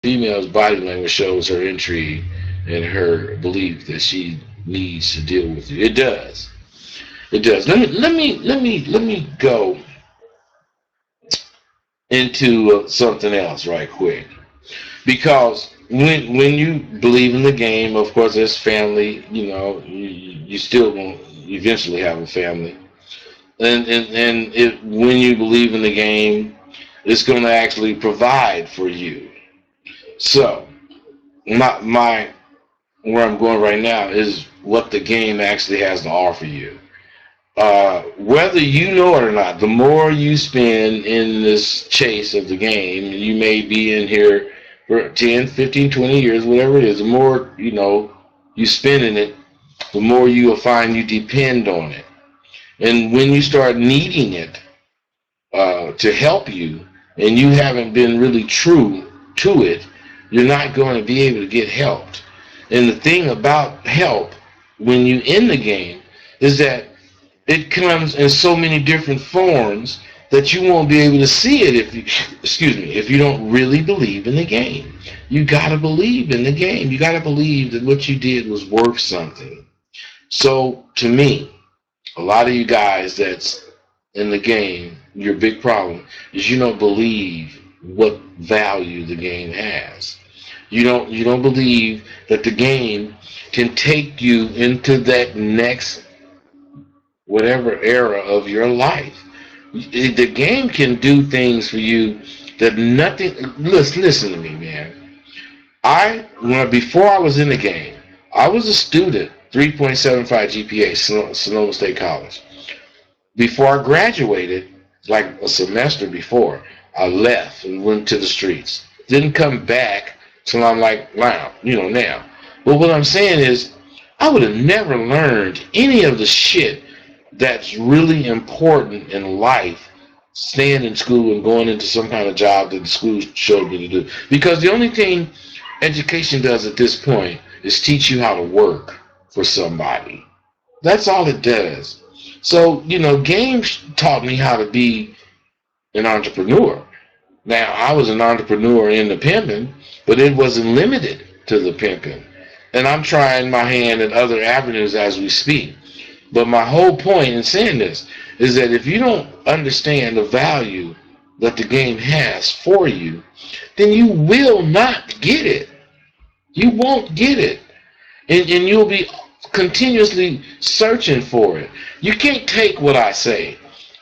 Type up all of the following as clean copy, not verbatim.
Female's body language shows her intrigue and her belief that she needs to deal with you. It does. It does. Let me go into something else right quick. Because when you believe in the game, of course, there's family. You still will eventually have a family, and when you believe in the game, it's going to actually provide for you. So my where I'm going right now is what the game actually has to offer you. Whether you know it or not, the more you spend in this chase of the game, you may be in here for 10, 15, 20 years, whatever it is, the more, you spend in it, the more you will find you depend on it. And when you start needing it to help you, and you haven't been really true to it, you're not going to be able to get helped. And the thing about help when you in the game is that it comes in so many different forms that you won't be able to see it if you don't really believe in the game. You gotta believe in the game. You gotta believe that what you did was worth something. So to me, a lot of you guys that's in the game, your big problem is you don't believe what value the game has. You don't believe that the game can take you into that next whatever era of your life. The game can do things for you that nothing. Listen to me, man. Before I was in the game, I was a student, 3.75 GPA, Sonoma State College. Before I graduated, like a semester before, I left and went to the streets. Didn't come back till I'm like, wow, now. But what I'm saying is, I would have never learned any of the shit that's really important in life, staying in school and going into some kind of job that the school showed me to do. Because the only thing education does at this point is teach you how to work for somebody. That's all it does. So, games taught me how to be an entrepreneur. Now, I was an entrepreneur in the pimping, but it wasn't limited to the pimping. And I'm trying my hand at other avenues as we speak. But my whole point in saying this is that if you don't understand the value that the game has for you, then you will not get it. You won't get it. And you'll be continuously searching for it. You can't take what I say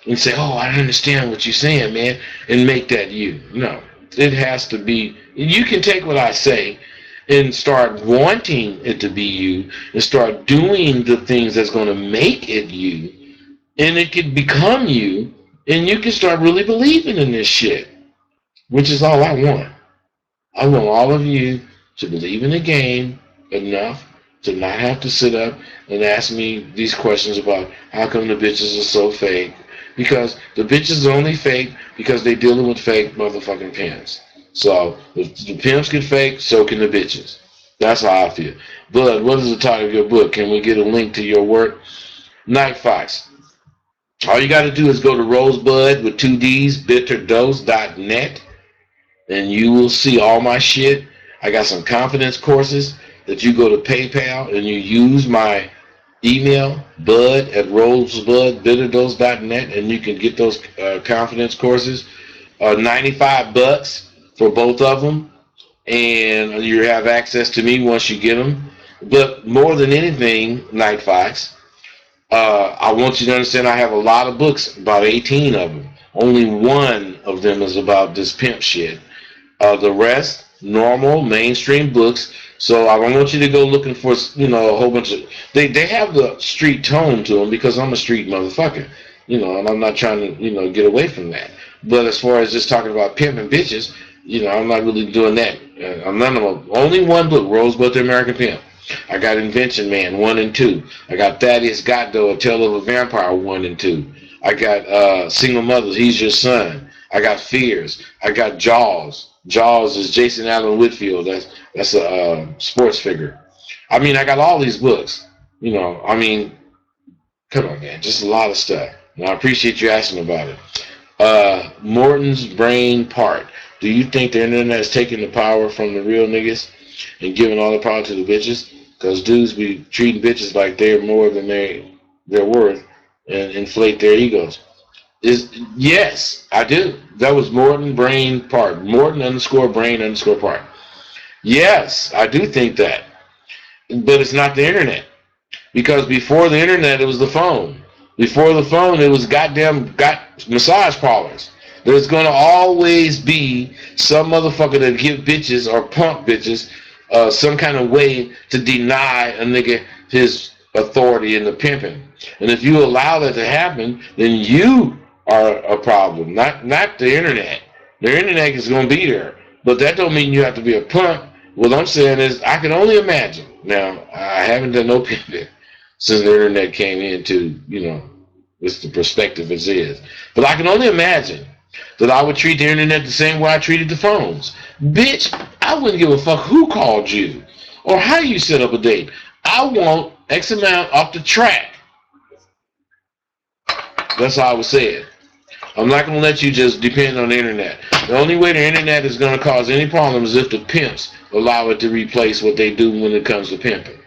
and say, oh, I understand what you're saying, man, and make that you. No. It has to be, you can take what I say and start wanting it to be you and start doing the things that's going to make it you, and it can become you, and you can start really believing in this shit, which is all I want. I want all of you to believe in the game enough to not have to sit up and ask me these questions about how come the bitches are so fake, because the bitches are only fake because they're dealing with fake motherfucking pimps. So if the pimps get fake, so can the bitches. That's how I feel. Bud, what is the title of your book? Can we get a link to your work? Night Fox. All you got to do is go to Rosebud with 2Ds, bitterdose.net, and you will see all my shit. I got some confidence courses that you go to PayPal and you use my email, bud@rosebudbitterdose.net, and you can get those confidence courses. $95 for both of them, and you have access to me once you get them. But more than anything, Night Fox, I want you to understand I have a lot of books, about 18 of them. Only one of them is about this pimp shit. The rest, normal, mainstream books. So I don't want you to go looking for, a whole bunch of... They have the street tone to them because I'm a street motherfucker, and I'm not trying to, get away from that. But as far as just talking about pimping bitches, I'm not really doing that. I'm none of them. Only one book, Rosebud the American Pimp. I got Invention Man 1 and 2. I got Thaddeus Goddo, A Tale of a Vampire 1 and 2. I got Single Mothers, He's Your Son. I got Fears. I got Jaws. Jaws is Jason Allen Whitfield. That's a sports figure. I got all these books. Come on, man. Just a lot of stuff. And I appreciate you asking about it. Morton's Brain Part. Do you think the internet is taking the power from the real niggas and giving all the power to the bitches? Because dudes be treating bitches like they're more than they're worth and inflate their egos. Yes, I do. That was Morton Brain Park. Morton underscore Brain underscore Park. Yes, I do think that. But it's not the internet. Because before the internet, it was the phone. Before the phone, it was massage parlors. There's going to always be some motherfucker that give bitches or pump bitches some kind of way to deny a nigga his authority in the pimping. And if you allow that to happen, then you are a problem, not the internet. The internet is going to be there. But that don't mean you have to be a pump. What I'm saying is I can only imagine. Now, I haven't done no pimping since the internet came into, it's the perspective it is. But I can only imagine that I would treat the internet the same way I treated the phones. Bitch, I wouldn't give a fuck who called you or how you set up a date. I want X amount off the track. That's how I would say it. I'm not going to let you just depend on the internet. The only way the internet is going to cause any problems is if the pimps allow it to replace what they do when it comes to pimping.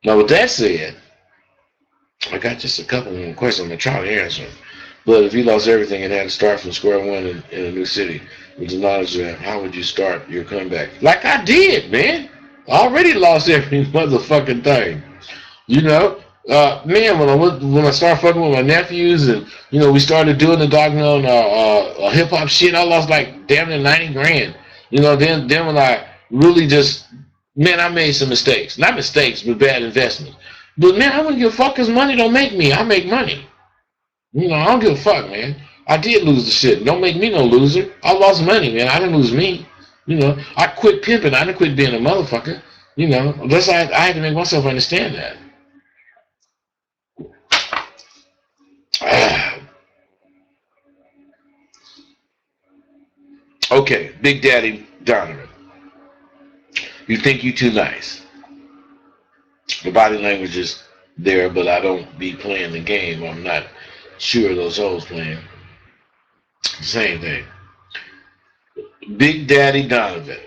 Now, with that said, I got just a couple more questions I'm going to try to answer. But if you lost everything and had to start from square one in a new city, with the knowledge of that, how would you start your comeback? Like I did, man. I already lost every motherfucking thing. Man, when I started fucking with my nephews and, we started doing the doggone hip-hop shit, I lost like damn near 90 grand. Then when I really just, man, I made some mistakes. Not mistakes, but bad investments. But, man, I wouldn't give a fuck because money don't make me. I make money. I don't give a fuck, man. I did lose the shit. Don't make me no loser. I lost money, man. I didn't lose me. I quit pimping. I didn't quit being a motherfucker. Unless I had to make myself understand that. Okay, Big Daddy Donovan. You think you too nice. The body language is there, but I don't be playing the game. I'm not sure those hoes playing. Same thing. Big Daddy Donovan.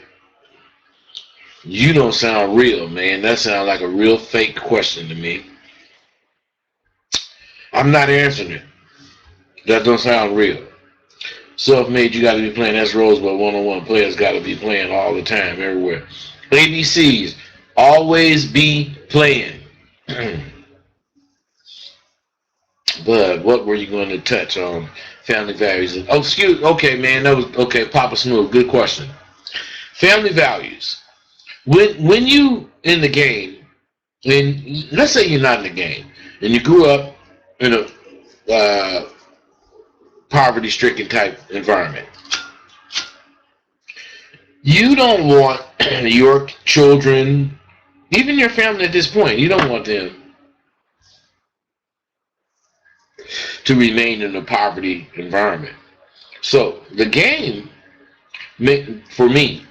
You don't sound real, man. That sounds like a real fake question to me. I'm not answering it. That don't sound real. Self-made, you got to be playing S roles, but one-on-one players got to be playing all the time, everywhere. ABCs, always be playing. But what were you going to touch on? Family values. Okay, man, that was okay. Papa Smooth, good question. Family values. When you in the game, and let's say you're not in the game, and you grew up in a poverty-stricken type environment, you don't want your children, even your family at this point, you don't want them to remain in a poverty environment. So the game, for me,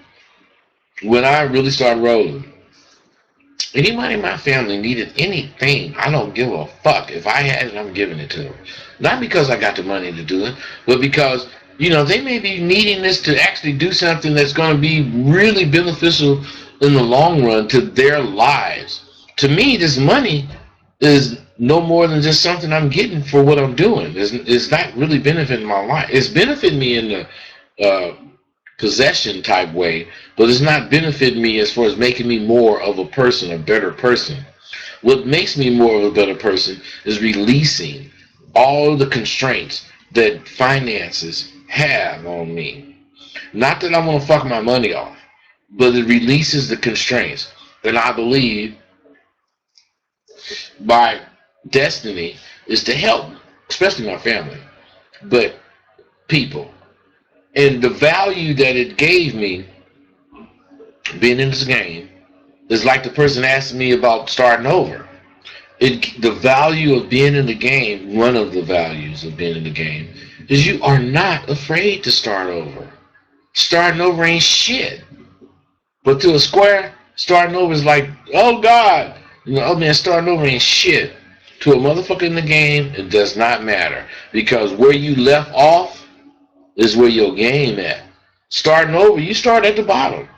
when I really started rolling, anybody in my family needed anything, I don't give a fuck. If I had it, I'm giving it to them. Not because I got the money to do it, but because, they may be needing this to actually do something that's going to be really beneficial in the long run to their lives. To me, this money is no more than just something I'm getting for what I'm doing. It's not really benefiting my life. It's benefiting me in the possession type way, but it's not benefiting me as far as making me more of a person, a better person. What makes me more of a better person is releasing all the constraints that finances have on me. Not that I want to fuck my money off, but it releases the constraints. And I believe my destiny is to help, especially my family, but people. And the value that it gave me being in this game is like the person asking me about starting over. The value of being in the game, one of the values of being in the game, is you are not afraid to start over. Starting over ain't shit. But to a square, starting over is like, oh God, oh man, starting over ain't shit. To a motherfucker in the game, it does not matter. Because where you left off is where your game at. Starting over, you start at the bottom.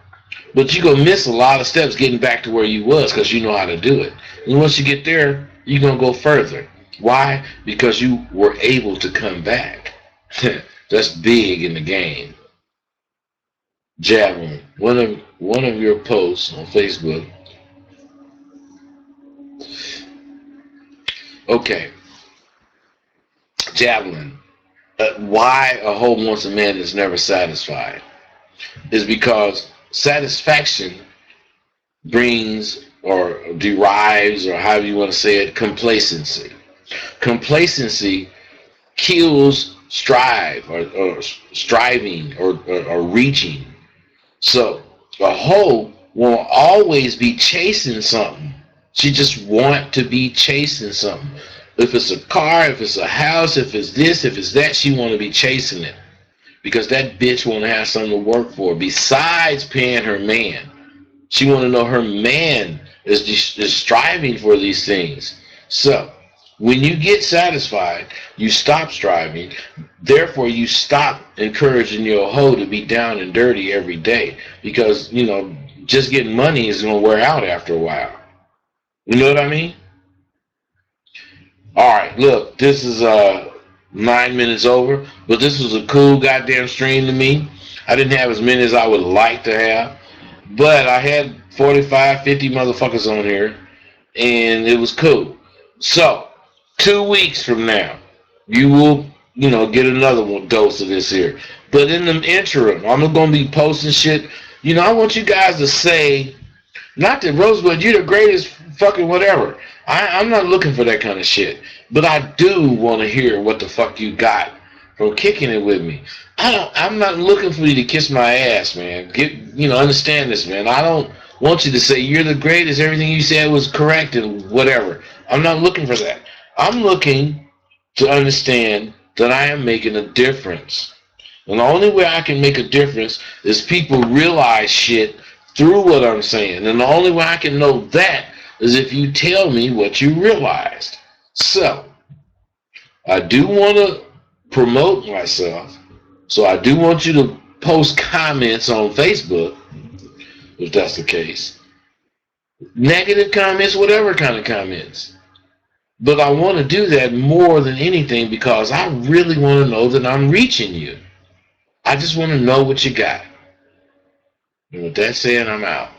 But you're going to miss a lot of steps getting back to where you was because you know how to do it. And once you get there, you're going to go further. Why? Because you were able to come back. That's big in the game. Javelin, one of your posts on Facebook. Okay, Javelin. Why a hoe wants a man that's never satisfied is because satisfaction brings or derives, or however you want to say it, complacency. Complacency kills strive or striving or reaching. So a hoe will always be chasing something. She just want to be chasing something. If it's a car, if it's a house, if it's this, if it's that, she want to be chasing it. Because that bitch want to have something to work for besides paying her man. She want to know her man is striving for these things. So when you get satisfied, you stop striving. Therefore, you stop encouraging your hoe to be down and dirty every day. Because, you know, just getting money is going to wear out after a while. You know what I mean? All right, look, this is 9 minutes over, but this was a cool goddamn stream to me. I didn't have as many as I would like to have, but I had 45, 50 motherfuckers on here, and it was cool. So, 2 weeks from now, you will, you know, get another one dose of this here. But in the interim, I'm going to be posting shit. You know, I want you guys to say, not that Rosebud, you're the greatest fucking whatever. I'm not looking for that kind of shit. But I do want to hear what the fuck you got from kicking it with me. I'm not looking for you to kiss my ass, man. Understand this, man. I don't want you to say you're the greatest, everything you said was correct and whatever. I'm not looking for that. I'm looking to understand that I am making a difference. And the only way I can make a difference is people realize shit through what I'm saying. And the only way I can know that is if you tell me what you realized. So, I do want to promote myself. So I do want you to post comments on Facebook, if that's the case. Negative comments, whatever kind of comments. But I want to do that more than anything because I really want to know that I'm reaching you. I just want to know what you got. And with that said, I'm out.